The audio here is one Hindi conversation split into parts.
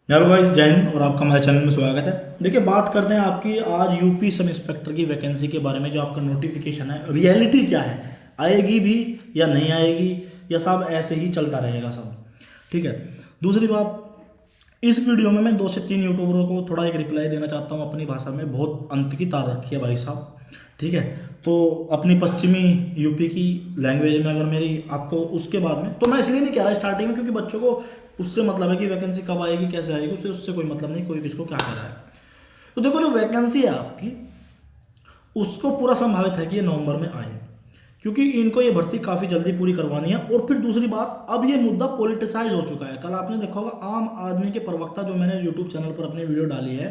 हेलो गाइस, जय हिंद और आपका हमारे चैनल में स्वागत है। देखिए, बात करते हैं आपकी आज यूपी सब इंस्पेक्टर की वैकेंसी के बारे में। जो आपका नोटिफिकेशन है, रियलिटी क्या है, आएगी भी या नहीं आएगी, या सब ऐसे ही चलता रहेगा सब। ठीक है। दूसरी बात, इस वीडियो में मैं 2 से 3 यूट्यूबरों को थोड़ा एक रिप्लाई देना चाहता हूँ अपनी भाषा में। बहुत अंत की तार रखी है भाई साहब। ठीक है। तो अपनी पश्चिमी यूपी की लैंग्वेज में अगर मेरी आपको उसके बाद में, तो मैं इसलिए नहीं कह रहा स्टार्टिंग में क्योंकि बच्चों को उससे मतलब है कि वैकेंसी कब आएगी कैसे आएगी, उससे उससे कोई मतलब नहीं, कोई किसको क्या कह रहा है। तो देखो, जो वैकेंसी है आपकी, उसको पूरा संभावित है कि ये नवंबर में आए, क्योंकि इनको ये भर्ती काफ़ी जल्दी पूरी करवानी है। और फिर दूसरी बात, अब ये मुद्दा पॉलिटिसाइज हो चुका है। कल आपने देखा होगा आम आदमी के प्रवक्ता, जो मैंने यूट्यूब चैनल पर अपनी वीडियो डाली है,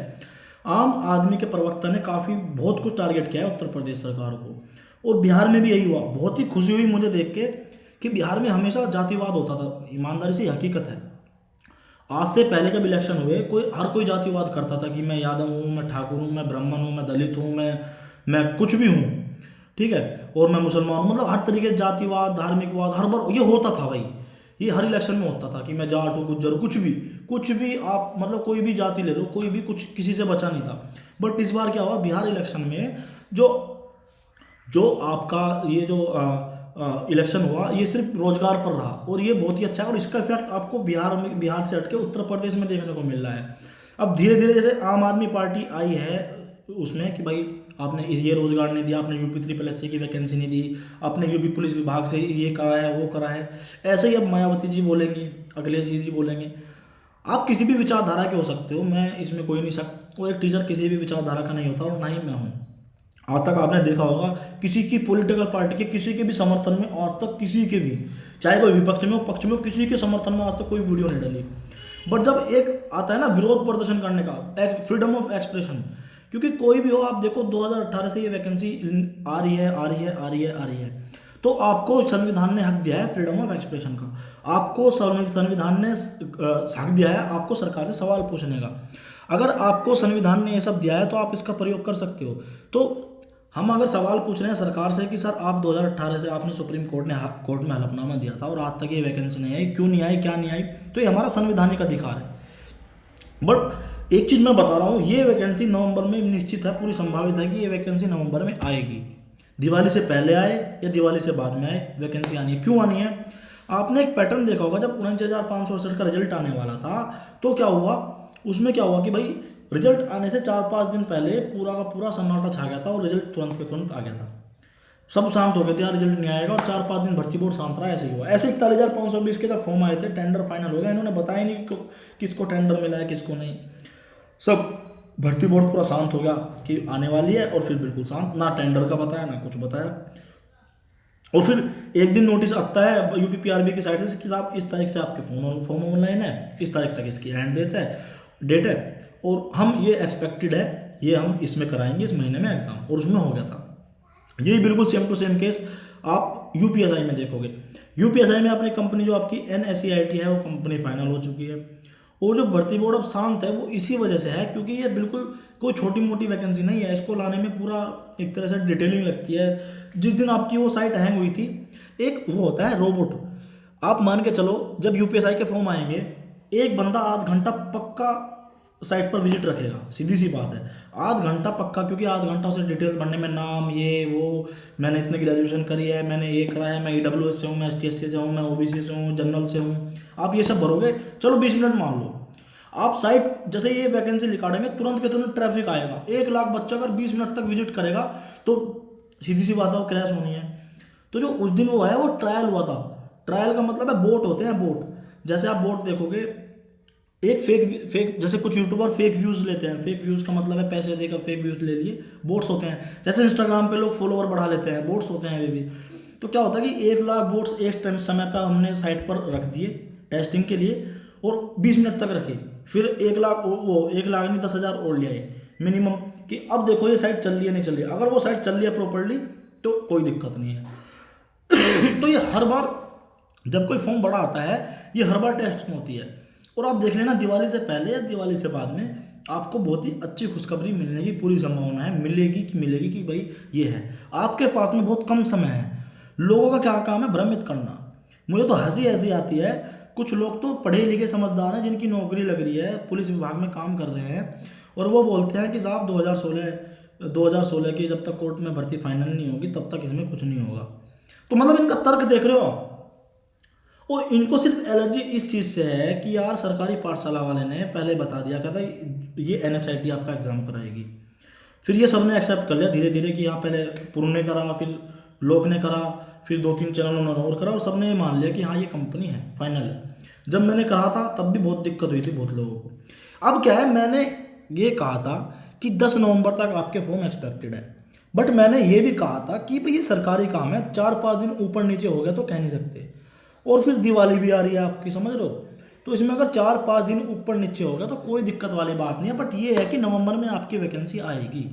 आम आदमी के प्रवक्ता ने काफ़ी बहुत कुछ टारगेट किया है उत्तर प्रदेश सरकार को। और बिहार में भी यही हुआ। बहुत ही खुशी हुई मुझे देख के कि बिहार में हमेशा जातिवाद होता था। ईमानदारी से हकीकत है, आज से पहले जब इलेक्शन हुए, हर कोई जातिवाद करता था कि मैं यादव हूँ, मैं ठाकुर हूँ, मैं ब्राह्मण हूँ, मैं दलित हूँ, मैं कुछ भी हूँ। ठीक है। और मैं मुसलमान हूँ, मतलब हर तरीके से जातिवाद, धार्मिकवाद हर बार ये होता था भाई। ये हर इलेक्शन में होता था कि मैं जाट हूँ, गुज्जर हूँ, कुछ भी आप मतलब कोई भी जाति ले लो, कोई भी कुछ किसी से बचा नहीं था। बट इस बार क्या हुआ, बिहार इलेक्शन में जो जो आपका ये जो इलेक्शन हुआ, ये सिर्फ रोजगार पर रहा, और ये बहुत ही अच्छा है। और इसका इफेक्ट आपको बिहार से हटके उत्तर प्रदेश में देखने को मिल रहा है। अब धीरे धीरे जैसे आम आदमी पार्टी आई है उसमें कि भाई आपने ये रोजगार नहीं दिया, आपने यूपी 3+3 की वैकेंसी नहीं दी, आपने यूपी पुलिस विभाग से ये करा है वो करा है। ऐसे ही अब मायावती जी बोलेंगी, अखिलेश जी बोलेंगे। आप किसी भी विचारधारा के हो सकते हो, मैं इसमें कोई नहीं शक, और एक टीचर किसी भी विचारधारा का नहीं होता, और ना ही मैं हूँ। आज तक आपने देखा होगा किसी की पॉलिटिकल पार्टी के किसी के भी समर्थन में, आज तक किसी के भी, चाहे कोई विपक्ष में हो पक्ष में हो, किसी के समर्थन में आज तक कोई वीडियो नहीं डली। बट जब एक आता है ना विरोध प्रदर्शन करने का, फ्रीडम ऑफ एक्सप्रेशन, क्योंकि कोई भी हो, आप देखो 2018 से ये वैकेंसी आ रही है, आ रही है, आ रही है, आ रही है। तो आपको संविधान ने हक दिया है फ्रीडम ऑफ एक्सप्रेशन का। आपको संविधान ने हक दिया है आपको सरकार से सवाल पूछने का। अगर आपको संविधान ने ये सब दिया है तो आप इसका प्रयोग कर सकते हो। तो हम अगर सवाल पूछ रहे हैं सरकार से कि सर आप 2018 से आपने सुप्रीम कोर्ट में हलफनामा दिया था और आज तक ये वैकेंसी नहीं आई, क्यों नहीं आई, क्या नहीं आई, तो ये हमारा संवैधानिक अधिकार है। बट एक चीज़ मैं बता रहा हूँ, ये वैकेंसी नवंबर में निश्चित है, पूरी संभावित है कि ये वैकेंसी नवंबर में आएगी। दिवाली से पहले आए या दिवाली से बाद में आए, वैकेंसी आनी है। क्यों आनी है? आपने एक पैटर्न देखा होगा, जब 49,568 का रिजल्ट आने वाला था तो क्या हुआ, उसमें क्या हुआ कि भाई रिजल्ट आने से 4-5 दिन पहले पूरा का पूरा सन्नाटा छा गया था और रिजल्ट तुरंत पे तुरंत आ गया था। सब शांत हो गए थे, यार रिजल्ट नहीं आएगा, और 4-5 दिन भर्ती बोर्ड शांत रहा। ऐसे ही हुआ। ऐसे 41,520 के जब फॉर्म आए थे, टेंडर फाइनल हो गया, इन्होंने बताया नहीं किसको टेंडर मिला है किसको नहीं। सब भर्ती बोर्ड पूरा शांत हो गया कि आने वाली है, और फिर बिल्कुल शांत, ना टेंडर का बताया ना कुछ बताया। और फिर एक दिन नोटिस आता है यूपीपीआरबी की साइड से कि साहब इस तारीख से आपके फॉर्म ऑनलाइन है, इस तारीख तक इसकी एंड डेट है, और हम ये एक्सपेक्टेड है, ये हम इसमें कराएंगे इस महीने में एग्जाम, और उसमें हो गया था। यही बिल्कुल सेम टू सेम केस आप यूपीएसआई में देखोगे। यूपीएसआई में अपनी कंपनी जो आपकी एनएससीआईटी है, वो कंपनी फाइनल हो चुकी है। और जो भर्ती बोर्ड अब शांत है वो इसी वजह से है, क्योंकि ये बिल्कुल कोई छोटी मोटी वैकेंसी नहीं है। इसको लाने में पूरा एक तरह से डिटेलिंग लगती है। जिस दिन आपकी वो साइट हैंग हुई थी, एक वो होता है रोबोट, आप मान के चलो जब यूपीएसआई के फॉर्म आएंगे, एक बंदा आध घंटा पक्का साइट पर विजिट रखेगा। सीधी सी बात है, आध घंटा पक्का, क्योंकि आध घंटा उसे डिटेल्स भरने में, नाम ये वो, मैंने इतने ग्रेजुएशन करी है, मैंने ये करा है, मैं ईडब्ल्यूएस से हूँ, मैं एसटीएस से हूँ, मैं ओबीसी से हूँ, जनरल से हूँ, आप ये सब भरोगे। चलो 20 मिनट मान लो, आप साइट जैसे ये वैकेंसी निकालेंगे, तुरंत के तुरंत ट्रैफिक आएगा। 1 लाख बच्चा अगर 20 मिनट तक विजिट करेगा तो सीधी सी बात है वो क्रैश होनी है। तो जो उस दिन वो है वो ट्रायल हुआ था। ट्रायल का मतलब है बोट होते हैं, बोट। जैसे आप बोट देखोगे, एक फेक फेक जैसे कुछ यूट्यूबर फेक व्यूज लेते हैं। फेक व्यूज का मतलब है पैसे देकर फेक व्यूज ले लिए, बोट्स होते हैं। जैसे इंस्टाग्राम पे लोग फॉलोवर बढ़ा लेते हैं, बोट्स होते हैं वे भी। तो क्या होता है कि 1 लाख बोट्स एक समय पर हमने साइट पर रख दिए टेस्टिंग के लिए, और 20 मिनट तक रखे। फिर 1 लाख, वो 1 लाख नहीं 10,000 और ले आए मिनिमम, कि अब देखो ये साइट चल रही है नहीं चल रही है। अगर वो साइट चल रही है प्रॉपरली तो कोई दिक्कत नहीं है। तो ये हर बार जब कोई फॉर्म बड़ा आता है, ये हर बार टेस्टिंग होती है। और आप देख लेना दिवाली से पहले या दिवाली से बाद में आपको बहुत ही अच्छी खुशखबरी मिलने की पूरी संभावना है। मिलेगी कि भाई ये है। आपके पास में बहुत कम समय है। लोगों का क्या काम है, भ्रमित करना। मुझे तो हंसी ऐसी आती है, कुछ लोग तो पढ़े लिखे समझदार हैं जिनकी नौकरी लग रही है, पुलिस विभाग में काम कर रहे हैं, और वो बोलते हैं कि साहब 2016 की जब तक कोर्ट में भर्ती फाइनल नहीं होगी तब तक इसमें कुछ नहीं होगा। तो मतलब इनका तर्क देख रहे हो आप। और इनको सिर्फ एलर्जी इस चीज़ से है कि यार सरकारी पाठशाला वाले ने पहले बता दिया, कहता ये NSIT आपका एग्ज़ाम कराएगी। फिर ये सब ने एक्सेप्ट कर लिया धीरे धीरे कि हाँ, पहले पुरुष ने करा, फिर लोक ने करा, फिर 2-3 चैनलों ने और करा, और सब ने ये मान लिया कि हाँ ये कंपनी है, फाइनल है। जब मैंने कहा था तब भी बहुत दिक्कत हुई थी बहुत लोगों को। अब क्या है, मैंने ये कहा था कि 10 नवंबर तक आपके फॉर्म एक्सपेक्टेड है, बट मैंने ये भी कहा था कि भाई ये सरकारी काम है, 4-5 दिन ऊपर नीचे हो गया तो कह नहीं सकते। और फिर दिवाली भी आ रही है आपकी, समझ रहे हो, तो इसमें अगर 4-5 दिन ऊपर नीचे हो गया तो कोई दिक्कत वाली बात नहीं है। बट ये है कि नवंबर में आपकी वैकेंसी आएगी,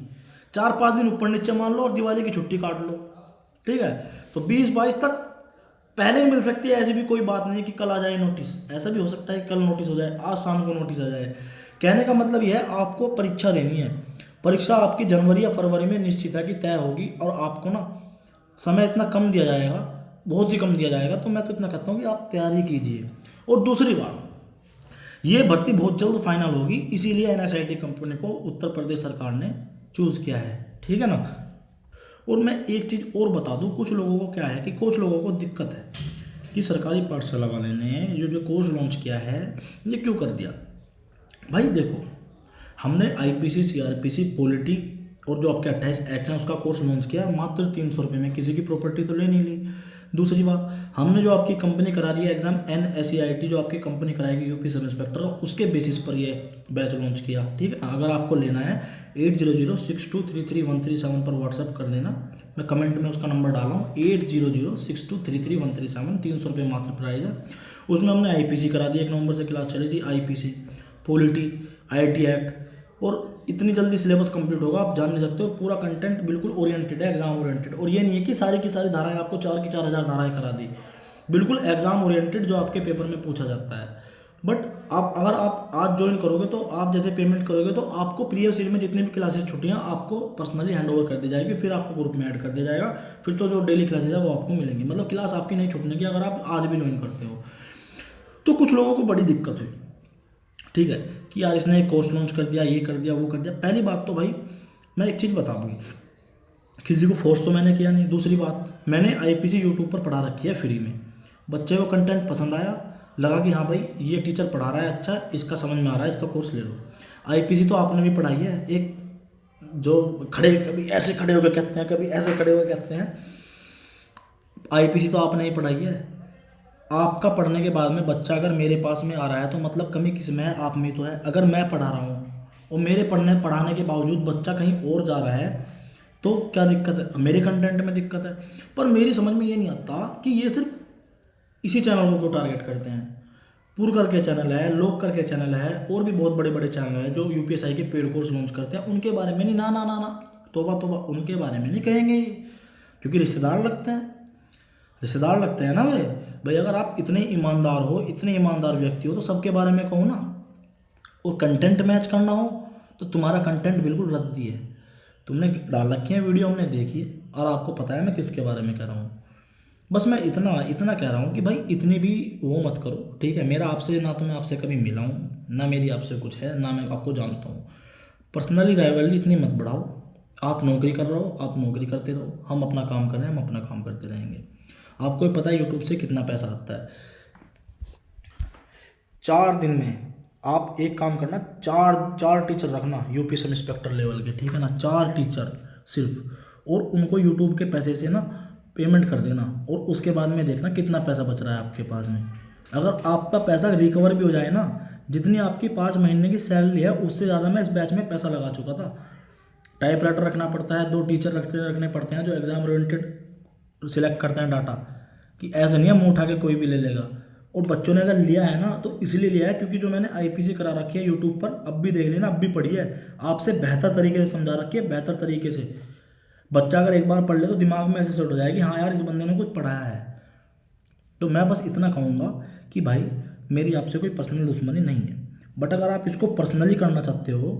4-5 दिन ऊपर नीचे मान लो और दिवाली की छुट्टी काट लो, ठीक है। तो 20-22 तक पहले मिल सकती है, ऐसी भी कोई बात नहीं कि कल आ जाए नोटिस। ऐसा भी हो सकता है कि कल नोटिस हो जाए, आज शाम को नोटिस आ जाए। कहने का मतलब यह है, आपको परीक्षा देनी है, परीक्षा आपकी जनवरी या फरवरी में निश्चित है कि तय होगी, और आपको ना समय इतना कम दिया जाएगा, बहुत ही कम दिया जाएगा। तो मैं तो इतना कहता हूँ कि आप तैयारी कीजिए। और दूसरी बात, ये भर्ती बहुत जल्द फाइनल होगी, इसीलिए NSIT कंपनी को उत्तर प्रदेश सरकार ने चूज़ किया है, ठीक है ना। और मैं एक चीज़ और बता दूं, कुछ लोगों को क्या है कि कुछ लोगों को दिक्कत है कि सरकारी पाठशाला वाले ने जो कोर्स लॉन्च किया है ये क्यों कर दिया। भाई देखो, हमने IPC CRPC पॉलिटी और जो आपके 28 एक्ट हैं उसका कोर्स लॉन्च किया मात्र 300 रुपये में, किसी की प्रॉपर्टी तो ले नहीं ली। दूसरी बात, हमने जो आपकी कंपनी करा रही है एग्जाम NSEIT जो आपकी कंपनी कराएगी यूपी सब इंस्पेक्टर, उसके बेसिस पर ये बैच लॉन्च किया, ठीक है। अगर आपको लेना है 8006233137 पर व्हाट्सअप कर देना, मैं कमेंट में उसका नंबर डाला हूँ, 8006233137, 300 रुपये मात्र प्राइस है। उसमें हमने IPC करा दी, 1 नवंबर से क्लास चली थी, IPC पॉलिटी IT एक्ट, और इतनी जल्दी सिलेबस कंप्लीट होगा आप जान नहीं सकते हो। पूरा कंटेंट बिल्कुल ओरिएंटेड है, एग्जाम ओरिएंटेड। और ये नहीं है कि सारी की सारी धाराएं आपको 4 की 4000 धाराएं करा दी, बिल्कुल एग्जाम ओरिएंटेड जो आपके पेपर में पूछा जाता है। बट अगर आप आज ज्वाइन करोगे तो आप जैसे पेमेंट करोगे तो आपको प्रीवियस ईयर में जितनी भी क्लासेस छुट्टियाँ आपको पर्सनली हैंड ओवर कर दी जाएगी, फिर आपको ग्रुप में ऐड कर दिया जाएगा, फिर तो जो डेली क्लासेज है वो आपको मिलेंगी। मतलब क्लास आपकी नहीं छूटने की अगर आप आज भी ज्वाइन करते हो। तो कुछ लोगों को बड़ी दिक्कत हुई, ठीक है, कि यार इसने एक कोर्स लॉन्च कर दिया, ये कर दिया, वो कर दिया। पहली बात तो भाई मैं एक चीज़ बता दूँ, किसी को फोर्स तो मैंने किया नहीं। दूसरी बात, मैंने IPC यूट्यूब पर पढ़ा रखी है फ्री में, बच्चे को कंटेंट पसंद आया, लगा कि हाँ भाई ये टीचर पढ़ा रहा है अच्छा, इसका समझ में आ रहा है, इसका कोर्स ले लो। IPC तो आपने भी पढ़ाई है, एक जो खड़े कभी ऐसे खड़े होकर कहते हैं, कभी ऐसे खड़े होकर कहते हैं, IPC तो आपने ही पढ़ाई है। आपका पढ़ने के बाद में बच्चा अगर मेरे पास में आ रहा है तो मतलब कमी किस में है, आप में तो है। अगर मैं पढ़ा रहा हूँ और मेरे पढ़ाने के बावजूद बच्चा कहीं और जा रहा है तो क्या दिक्कत है, मेरे कंटेंट में दिक्कत है। पर मेरी समझ में ये नहीं आता कि ये सिर्फ इसी चैनल को क्यों टारगेट करते हैं। पूर करके चैनल है, लोक करके चैनल है, और भी बहुत बड़े बड़े चैनल है जो UPSI के पेड कोर्स लॉन्च करते हैं, उनके बारे में नहीं, ना ना ना ना, तोबा तोबा, उनके बारे में नहीं कहेंगे ये, क्योंकि रिश्तेदार लगते हैं ना भाई। अगर आप इतने ईमानदार हो, इतने ईमानदार व्यक्ति हो तो सबके बारे में कहो ना। और कंटेंट मैच करना हो तो तुम्हारा कंटेंट बिल्कुल रद्दी है, तुमने डाल रखी है वीडियो, हमने देखी है, और आपको पता है मैं किसके बारे में कह रहा हूँ। बस मैं इतना कह रहा हूँ कि भाई इतनी भी वो मत करो, ठीक है। मेरा आपसे ना तो मैं आपसे कभी मिला हूँ, ना मेरी आपसे कुछ है, ना मैं आपको जानता हूँ। पर्सनली राइवलरी इतनी मत बढ़ाओ। आप नौकरी कर रहे हो, आप नौकरी करते रहो, हम अपना काम कर रहे हैं, हम अपना काम करते रहेंगे। आपको भी पता है यूट्यूब से कितना पैसा आता है। 4 दिन में आप एक काम करना, चार टीचर रखना यूपी सब इंस्पेक्टर लेवल के, ठीक है ना, 4 टीचर सिर्फ, और उनको यूट्यूब के पैसे से ना पेमेंट कर देना, और उसके बाद में देखना कितना पैसा बच रहा है आपके पास में। अगर आपका पैसा रिकवर भी हो जाए ना, जितनी आपकी 5 महीने की सैलरी है उससे ज़्यादा मैं इस बैच में पैसा लगा चुका था। टाइपराइटर रखना पड़ता है, 2 टीचर रखने पड़ते हैं जो एग्जाम ओरिएंटेड सिलेक्ट करते हैं डाटा, कि ऐसा नहीं है मुँह उठा के कोई भी ले लेगा। और बच्चों ने अगर लिया है ना तो इसलिए लिया है क्योंकि जो मैंने IPC करा रखी है यूट्यूब पर, अब भी देख लेना, अब भी पढ़ी है, आपसे बेहतर तरीके से समझा रखी है, बेहतर तरीके से। बच्चा अगर एक बार पढ़ ले तो दिमाग में ऐसे सेट हो जाएगी, हाँ यार इस बंदे ने कुछ पढ़ाया है। तो मैं बस इतना कहूँगा कि भाई मेरी आपसे कोई पर्सनल दुश्मनी नहीं है, बट अगर आप इसको पर्सनली करना चाहते हो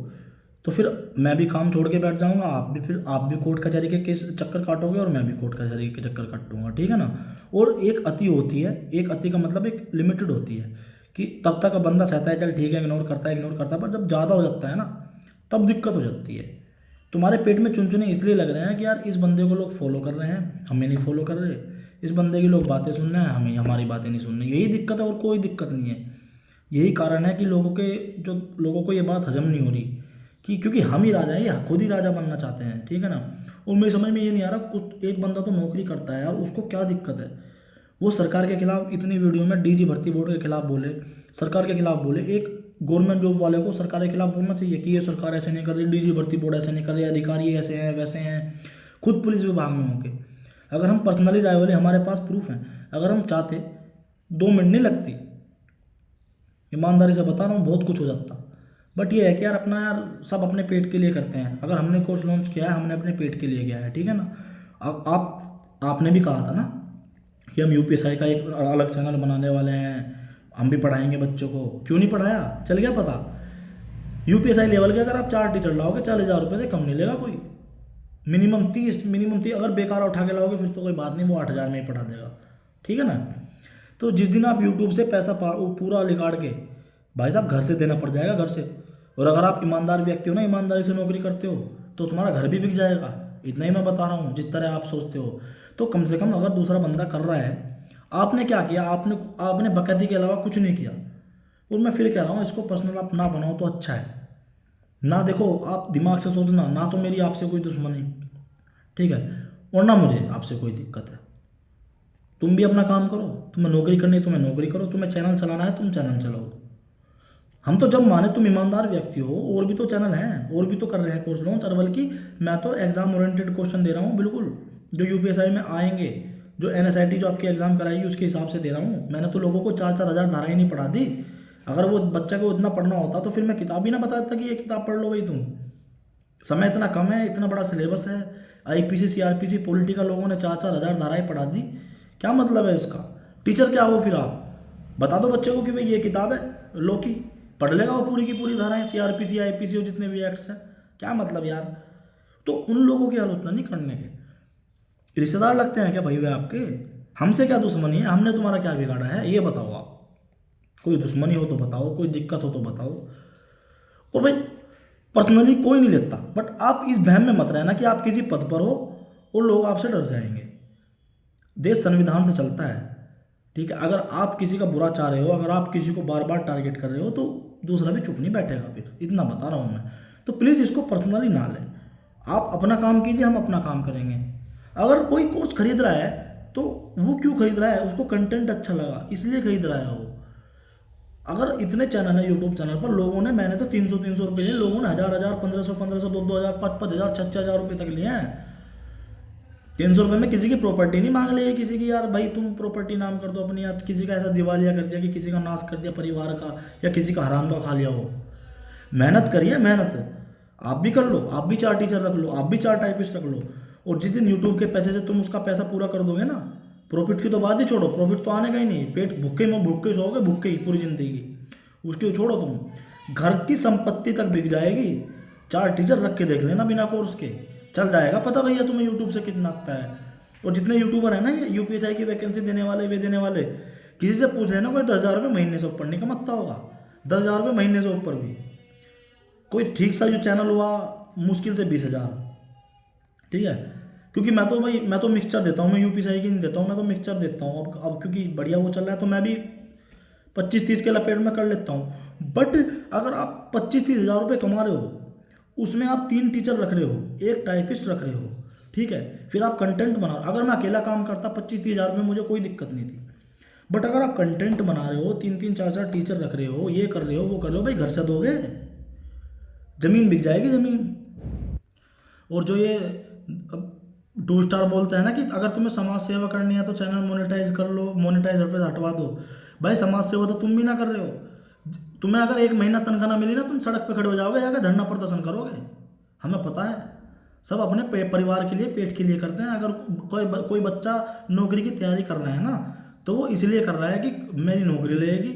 तो फिर मैं भी काम छोड़ के बैठ जाऊंगा, आप भी कोर्ट कचहरी के केस चक्कर काटोगे और मैं भी कोर्ट कचहरी के चक्कर काटूंगा, ठीक है ना। और एक अति होती है, एक अति का मतलब एक लिमिटेड होती है कि तब तक बंदा सहता है, चल ठीक है, इग्नोर करता है, पर जब ज़्यादा हो जाता है ना तब दिक्कत हो जाती है। तुम्हारे पेट में चुनचुने इसलिए लग रहे हैं कि यार इस बंदे को लोग फॉलो कर रहे हैं, हमें नहीं फॉलो कर रहे, इस बंदे की लोग बातें सुन रहे हैं, हमें हमारी बातें नहीं सुन रहे। यही दिक्कत है और कोई दिक्कत नहीं है। यही कारण है कि लोगों को ये बात हजम नहीं हो रही कि क्योंकि हम ही राजा हैं, या खुद ही राजा बनना चाहते हैं, ठीक है ना। और मेरी समझ में ये नहीं आ रहा, कुछ एक बंदा तो नौकरी करता है यार, उसको क्या दिक्कत है। वो सरकार के खिलाफ इतनी वीडियो में डीजी भर्ती बोर्ड के खिलाफ बोले, सरकार के खिलाफ बोले। एक गवर्नमेंट जॉब वाले को सरकार के खिलाफ बोलना चाहिए कि ये सरकार ऐसे नहीं कर रही, डीजी भर्ती बोर्ड ऐसे नहीं कर रही, अधिकारी ऐसे हैं वैसे हैं, खुद पुलिस विभाग में होके। अगर हम पर्सनली राय वाले, हमारे पास प्रूफ हैं, अगर हम चाहते 2 मिनट नहीं लगती, ईमानदारी से बता रहा हूँ, बहुत कुछ हो जाता। बट ये है कि यार अपना यार सब अपने पेट के लिए करते हैं। अगर हमने कोर्स लॉन्च किया है, हमने अपने पेट के लिए किया है, ठीक है ना। आपने भी कहा था ना कि हम यूपीएसआई का एक अलग चैनल बनाने वाले हैं, हम भी पढ़ाएंगे बच्चों को। क्यों नहीं पढ़ाया, चल गया पता। यूपीएसआई लेवल के अगर आप 4 टीचर लाओगे 40,000 रुपये से कम नहीं लेगा कोई। मिनिमम 30 अगर बेकार उठा के लाओगे फिर तो कोई बात नहीं, वो 8,000 में ही पढ़ा देगा, ठीक है ना। तो जिस दिन आप यूट्यूब से पैसा पूरा निकाल के भाई साहब घर से देना पड़ जाएगा, घर से। और अगर आप ईमानदार व्यक्ति हो ना, ईमानदारी से नौकरी करते हो, तो तुम्हारा घर भी बिक जाएगा। इतना ही मैं बता रहा हूँ, जिस तरह आप सोचते हो। तो कम से कम अगर दूसरा बंदा कर रहा है, आपने क्या किया, आपने बकैती के अलावा कुछ नहीं किया। और मैं फिर कह रहा हूँ, इसको पर्सनल आप ना बनाओ तो अच्छा है ना। देखो आप दिमाग से सोचना, ना तो मेरी आपसे कोई दुश्मनी, ठीक है, और ना मुझे आपसे कोई दिक्कत है। तुम भी अपना काम करो, तुम्हें नौकरी करनी है तुम्हें नौकरी करो, तुम्हें चैनल चलाना है तुम चैनल चलाओ। हम तो जब माने तुम ईमानदार व्यक्ति हो, और भी तो चैनल हैं, और भी तो कर रहे हैं कोर्स लॉन्च। और बल्कि मैं तो एग्जाम ओरिएंटेड क्वेश्चन दे रहा हूँ, बिल्कुल जो यूपीएसआई में आएंगे, जो एनएसआईटी जो आपकी एग्जाम कराएगी उसके हिसाब से दे रहा हूँ। मैंने तो लोगों को 4-4 हज़ार धाराएं नहीं पढ़ा दी। अगर वो बच्चे को इतना पढ़ना होता तो फिर मैं किताब ही ना बता देता कि ये किताब पढ़ लो भाई तुम। समय इतना कम है, इतना बड़ा सिलेबस है, आईपीसी सीआरपीसी पॉलिटिकल लोगों ने 4-4 हज़ार धाराएं पढ़ा दी। क्या मतलब है इसका। टीचर क्या हो फिर आप, बता दो बच्चे को कि भाई ये किताब है, लो की पढ़ लेगा वो पूरी की पूरी धाराएं, सीआरपीसी आईपीसी और जितने भी एक्ट्स हैं। क्या मतलब यार। तो उन लोगों की आलोचना नहीं करने के। रिश्तेदार लगते हैं क्या भाई वे आपके, हमसे क्या दुश्मनी है, हमने तुम्हारा क्या बिगाड़ा है ये बताओ आप। कोई दुश्मनी हो तो बताओ, कोई दिक्कत हो तो बताओ। और भाई पर्सनली कोई नहीं लेता, बट आप इस वहम में मत रहना कि आप किसी पद पर हो और लोग आपसे डर जाएंगे। देश संविधान से चलता है, ठीक है। अगर आप किसी का बुरा चाह रहे हो, अगर आप किसी को बार बार टारगेट कर रहे हो, तो दूसरा भी चुप नहीं बैठेगा फिर, इतना बता रहा हूँ मैं। तो प्लीज़ इसको पर्सनली ना लें। आप अपना काम कीजिए, हम अपना काम करेंगे। अगर कोई कोर्स खरीद रहा है तो वो क्यों खरीद रहा है, उसको कंटेंट अच्छा लगा इसलिए खरीद रहा है वो। अगर इतने चैनल है यूट्यूब चैनल पर, लोगों ने, मैंने तो 300 रुपये लिए, लोगों ने 1,000 1,500 2,000 5,000 6,000 रुपये तक लिए हैं। 300 रुपये में किसी की प्रॉपर्टी नहीं मांग ली, किसी की यार भाई तुम प्रॉपर्टी नाम कर दो अपनी, या किसी का ऐसा दिवालिया कर दिया कि किसी का नाश कर दिया परिवार का, या किसी का हराम का खा लिया हो। मेहनत करिए, मेहनत आप भी कर लो, आप भी 4 टीचर रख लो, आप भी 4 टाइपिस्ट रख लो। और जिस दिन यूट्यूब के पैसे से तुम उसका पैसा पूरा कर दोगे ना, प्रॉफिट की तो बात ही छोड़ो, प्रॉफिट तो आने का ही नहीं। पेट भूखे में भूखे सोओगे, भूखे ही पूरी जिंदगी, उसकी छोड़ो तुम। घर की संपत्ति तक बिक जाएगी। 4 टीचर रख के देख लेना बिना कोर्स के, चल जाएगा पता भैया तुम्हें यूट्यूब से कितना आता है। और जितने यूट्यूबर है ना ये यूपीएसआई की वैकेंसी देने वाले, वे देने वाले, किसी से पूछ लेना, कोई 10,000 रुपये महीने से ऊपर नहीं कमाता होगा। 10,000 रुपये महीने से ऊपर भी कोई ठीक सा जो चैनल हुआ मुश्किल से 20,000, ठीक है। क्योंकि मैं तो भाई मैं तो मिक्सचर देता हूँ, मैं यूपीएसआई की नहीं देता हूँ, मैं तो मिक्सचर देता हूँ। अब क्योंकि बढ़िया वो चल रहा है तो मैं भी 25-30 के लपेट में कर लेता हूँ। बट अगर आप 25-30 हज़ार रुपये कमा रहे हो, उसमें आप 3 टीचर रख रहे हो, 1 टाइपिस्ट रख रहे हो, ठीक है, फिर आप कंटेंट बना रहे हो। अगर मैं अकेला काम करता 25-30 हज़ार रुपये मुझे कोई दिक्कत नहीं थी। बट अगर आप कंटेंट बना रहे हो, 3-3 4-4 टीचर रख रहे हो, ये कर रहे हो वो कर रहे हो, भाई घर से दोगे, ज़मीन बिक जाएगी ज़मीन। और जो ये 2 स्टार बोलते हैं ना कि अगर तुम्हें समाज सेवा करनी है तो चैनल मोनेटाइज कर लो, मोनेटाइज हटवा दो। भाई समाज सेवा तो तुम भी ना कर रहे हो। तुम्हें अगर 1 महीना तनख्वाह ना मिली ना, तुम सड़क पे खड़े हो जाओगे, जाकर धरना प्रदर्शन करोगे। हमें पता है, सब अपने परिवार के लिए, पेट के लिए करते हैं। अगर कोई बच्चा नौकरी की तैयारी कर रहा है ना, तो वो इसलिए कर रहा है कि मेरी नौकरी लगेगी,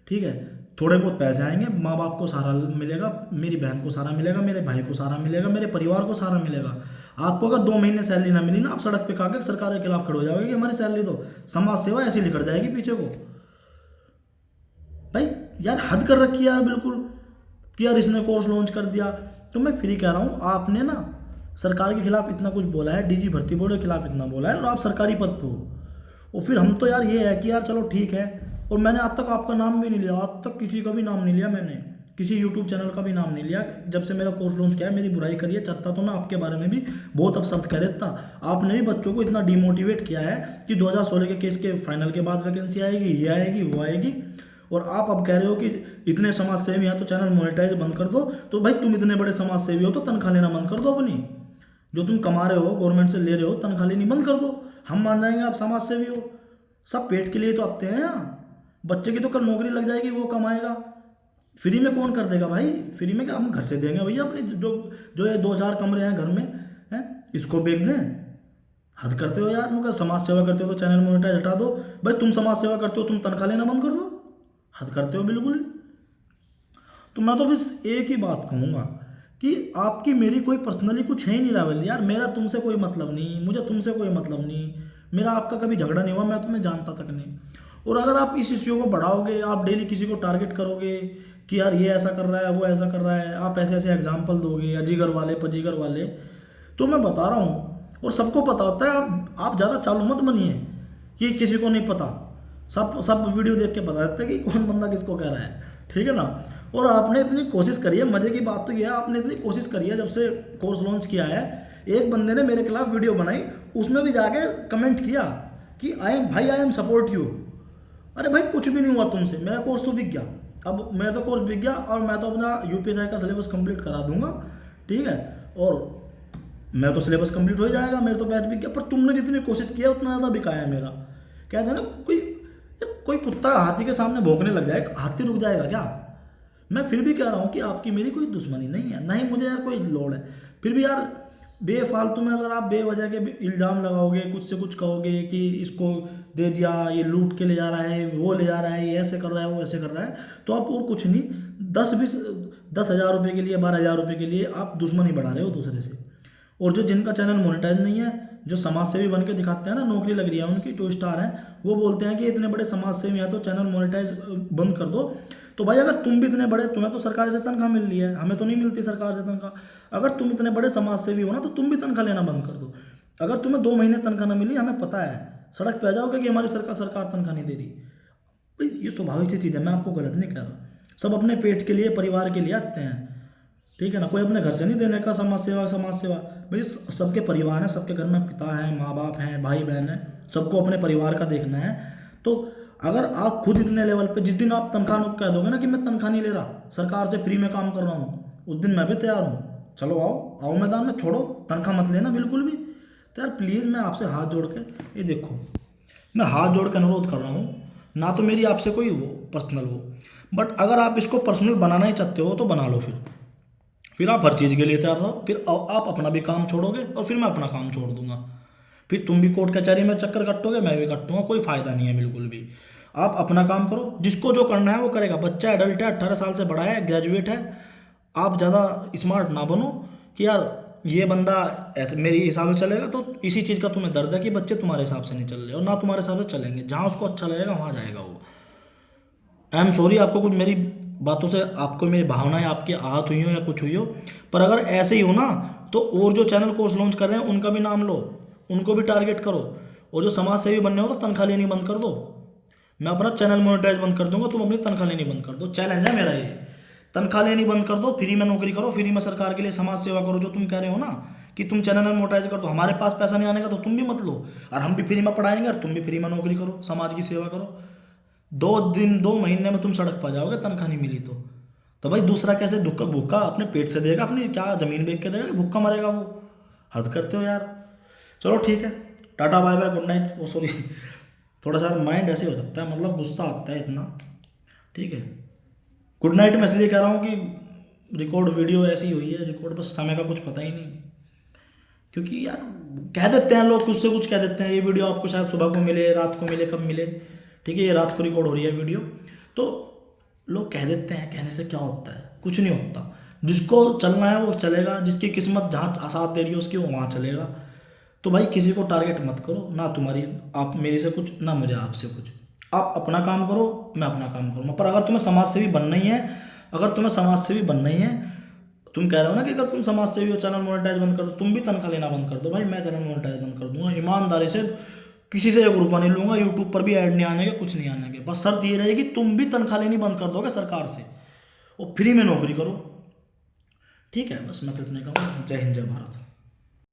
ठीक है। थोड़े बहुत पैसे आएंगे, माँ बाप को सहारा मिलेगा, मेरी बहन को सहारा मिलेगा, मेरे भाई को सहारा मिलेगा, मेरे परिवार को सहारा मिलेगा। आपको अगर 2 महीने सैलरी ना मिली ना, आप सड़क पे खाकर सरकार के खिलाफ खड़े हो जाओगे कि हमारी सैलरी दो। समाज सेवा ऐसी निकल जाएगी पीछे को। भाई यार हद कर रखी है यार बिल्कुल, कि यार इसने कोर्स लॉन्च कर दिया। तो मैं फिर कह रहा हूँ, आपने ना सरकार के खिलाफ इतना कुछ बोला है, डीजी भर्ती बोर्ड के खिलाफ इतना बोला है, और आप सरकारी पद पे हो। और फिर हम तो यार ये है कि यार चलो ठीक है, और मैंने आज तक आपका नाम भी नहीं लिया, आज तक किसी का भी नाम नहीं लिया मैंने, किसी यूट्यूब चैनल का भी नाम नहीं लिया। जब से मेरा कोर्स लॉन्च किया है, मेरी बुराई करिए चाहता तो मैं आपके बारे में भी बहुत अपशब्द कह देता। आपने भी बच्चों को इतना डिमोटिवेट किया है कि 2016 के केस के फाइनल के बाद वैकेंसी आएगी, ये आएगी, वो आएगी, और आप अब कह रहे हो कि इतने समाज सेवी हैं तो चैनल मोनेटाइज बंद कर दो। तो भाई तुम इतने बड़े समाज सेवी हो तो तनख्वाह लेना बंद कर दो अपनी, जो तुम कमा रहे हो गवर्नमेंट से ले रहे हो, तनख्वाह लेनी बंद कर दो। हम मान जाएंगे आप समाज सेवी हो। सब पेट के लिए तो आते हैं यहाँ, बच्चे की तो कल नौकरी लग जाएगी, वो कमाएगा। फ्री में कौन कर देगा भाई? फ्री में क्या हम घर से देंगे भैया? अपनी जो जो ये 2-4 कमरे हैं घर में हैं, इसको बेच दें? हद करते हो यार। मुझे समाज सेवा करते हो तो चैनल मोनेटाइज हटा दो। भाई तुम समाज सेवा करते हो, तुम तनख्वाह लेना बंद कर दो। हद करते हो बिल्कुल। तो मैं तो बस एक ही बात कहूँगा कि आपकी मेरी कोई पर्सनली कुछ है ही नहीं रावल यार। मेरा तुमसे कोई मतलब नहीं, मुझे तुमसे कोई मतलब नहीं, मेरा आपका कभी झगड़ा नहीं हुआ, मैं तुम्हें जानता तक नहीं। और अगर आप इस इश्यू को बढ़ाओगे, आप डेली किसी को टारगेट करोगे कि यार ये ऐसा कर रहा है, वो ऐसा कर रहा है, आप ऐसे ऐसे एग्जाम्पल दोगे अजीगर वाले पजीगर वाले, तो मैं बता रहा हूँ, और सबको पता होता है। आप ज़्यादा चालू मत बनिए कि किसी को नहीं पता। सब वीडियो देख के बता देते हैं कि कौन बंदा किसको कह रहा है, ठीक है ना। और आपने इतनी कोशिश करी है, मजे की बात तो यह है, आपने इतनी कोशिश करी है जब से कोर्स लॉन्च किया है। एक बंदे ने मेरे खिलाफ वीडियो बनाई, उसमें भी जाके कमेंट किया कि आई एम सपोर्ट यू। अरे भाई कुछ भी नहीं हुआ तुमसे, मेरा कोर्स तो बिक गया। अब मेरा तो कोर्स बिक गया और मैं तो अपना यूपीएसआई का सिलेबस कंप्लीट करा दूंगा, ठीक है, और मेरा तो सिलेबस कंप्लीट हो ही जाएगा, मेरा तो बैच बिक गया। पर तुमने जितनी कोशिश की है उतना ज़्यादा बिकाया है मेरा। कहते हैं ना, कोई कुत्ता हाथी के सामने भौंकने लग जाए, हाथी रुक जाएगा क्या? मैं फिर भी कह रहा हूँ कि आपकी मेरी कोई दुश्मनी नहीं है, ना ही मुझे यार कोई लोड है। फिर भी यार बेफालतू में अगर आप बेवजह के इल्ज़ाम लगाओगे, कुछ से कुछ कहोगे कि इसको दे दिया, ये लूट के ले जा रहा है, वो ले जा रहा है, ये ऐसे कर रहा है, वो ऐसे कर रहा है, तो आप और कुछ नहीं 10-20-10 हज़ार रुपये के लिए, 12 हज़ार रुपये के लिए आप दुश्मनी बढ़ा रहे हो दूसरे से। और जो जिनका चैनल मोनेटाइज नहीं है, जो समाज सेवी बन के दिखाते हैं ना, नौकरी लग रही है उनकी, 2 स्टार हैं, वो बोलते हैं कि इतने बड़े समाज सेवी हैं तो चैनल मोनेटाइज बंद कर दो। तो भाई अगर तुम भी इतने बड़े, तुम्हें तो सरकार से तनख्वाह मिल रही है, हमें तो नहीं मिलती सरकार से तनख्वाह। अगर तुम इतने बड़े समाज सेवी हो ना, तो तुम भी तनख्वाह लेना बंद कर दो। अगर तुम्हें 2 महीने तनख्वाह ना मिली, हमें पता है, सड़क पे आ जाओगे कि हमारी सरकार तनख्वाह नहीं दे रही। भाई ये स्वाभाविक सी चीज़ है, मैं आपको गलत नहीं कह रहा। सब अपने पेट के लिए, परिवार के लिए आते हैं, ठीक है ना। कोई अपने घर से नहीं देने का समाज सेवा। भाई सबके परिवार हैं, सबके घर में पिता हैं, माँ बाप हैं, भाई बहन हैं, सबको अपने परिवार का देखना है। तो अगर आप खुद इतने लेवल पे, जिस दिन आप तनख्वाह कह दोगे ना कि मैं तनख्वाह नहीं ले रहा, सरकार से फ्री में काम कर रहा हूँ, उस दिन मैं भी तैयार हूँ। चलो आओ मैदान में, छोड़ो तनख्वाह मत लेना बिल्कुल भी। तो यार प्लीज़ मैं आपसे हाथ जोड़ के, ये देखो मैं हाथ जोड़ के अनुरोध कर रहा हूँ, ना तो मेरी आपसे कोई वो पर्सनल हो, बट अगर आप इसको पर्सनल बनाना ही चाहते हो तो बना लो। फिर आप हर चीज़ के लिए तैयार रहो, फिर आप अपना भी काम छोड़ोगे और फिर मैं अपना काम छोड़ दूंगा। फिर तुम भी कोर्ट कचहरी में चक्कर कटोगे, मैं भी कटूंगा, कोई फ़ायदा नहीं है बिल्कुल भी। आप अपना काम करो, जिसको जो करना है वो करेगा। बच्चा एडल्ट है, 18 साल से बड़ा है, ग्रेजुएट है। आप ज़्यादा स्मार्ट ना बनो कि यार ये बंदा ऐसे मेरे हिसाब से चलेगा, तो इसी चीज़ का तुम्हें दर्द है कि बच्चे तुम्हारे हिसाब से नहीं चल रहे और ना तुम्हारे हिसाब से चलेंगे। जहाँ उसको अच्छा लगेगा वहाँ जाएगा वो। आई एम सॉरी, आपको कुछ मेरी बातों से, आपको मेरी भावनाएं आपकी आहत हुई हो या कुछ हुई हो, पर अगर ऐसे ही हो ना, तो और जो चैनल कोर्स लॉन्च कर रहे हैं उनका भी नाम लो, उनको भी टारगेट करो। और जो समाज सेवी बनने हो तो तनख्वाह लेनी बंद कर दो। मैं अपना चैनल मोनेटाइज बंद कर दूंगा, तुम अपनी तनख्वाह लेनी बंद कर दो। चैलेंज है मेरा ये, तनख्वाह लेनी बंद कर दो, फ्री में नौकरी करो, फ्री में सरकार के लिए समाज सेवा करो। जो तुम कह रहे हो ना कि तुम चैनल मोनेटाइज कर दो, हमारे पास पैसा नहीं आने का तो तुम भी मत लो, और हम भी फ्री में पढ़ाएंगे और तुम भी फ्री में नौकरी करो, समाज की सेवा करो। 2 महीने में तुम सड़क पर जाओगे तनख्वाह नहीं मिली तो भाई दूसरा कैसे दुख भूखा अपने पेट से देगा, अपनी क्या ज़मीन बेच के देगा कि भूखा मरेगा वो? हद करते हो यार। चलो ठीक है, tata bye bye, good night. वो सॉरी, थोड़ा सा माइंड ऐसे हो सकता है, मतलब गुस्सा आता है इतना, ठीक है। गुड नाइट मैं इसलिए कह रहा हूँ कि रिकॉर्ड वीडियो ऐसी हुई है, रिकॉर्ड बस समय का कुछ पता ही नहीं, क्योंकि यार कह देते हैं लोग, कुछ से कुछ कह देते हैं। ये वीडियो आपको शायद सुबह को मिले, रात को मिले, कब मिले, ठीक है। ये रात को रिकॉर्ड हो रही है वीडियो, तो लोग कह देते हैं, कहने से क्या होता है, कुछ नहीं होता। जिसको चलना है वो चलेगा, जिसकी किस्मत जहाँ साथ दे रही है उसकी वो वहाँ चलेगा। तो भाई किसी को टारगेट मत करो, ना तुम्हारी आप मेरे से कुछ, ना मुझे आपसे कुछ। आप अपना काम करो, मैं अपना काम करूँगा। पर अगर तुम्हें समाज सेवी बनना ही है, अगर तुम्हें समाज सेवी बनना ही है, तुम कह रहे हो ना कि अगर तुम समाज सेवी हो चैनल मोनेटाइज बंद कर दो, तुम भी तनख्वाह लेना बंद कर दो। भाई मैं चैनल मोनेटाइज बंद कर दूंगा ईमानदारी से, किसी से 1 रुपया नहीं लूंगा, यूट्यूब पर भी ऐड नहीं आने के, कुछ नहीं आने के। बस शर्त ये रहेगी तुम भी तनख्वाह लेनी बंद कर दोगे सरकार से और फ्री में नौकरी करो। ठीक है, बस मैं तो इतने कहूँगा। जय हिंद, जय भारत।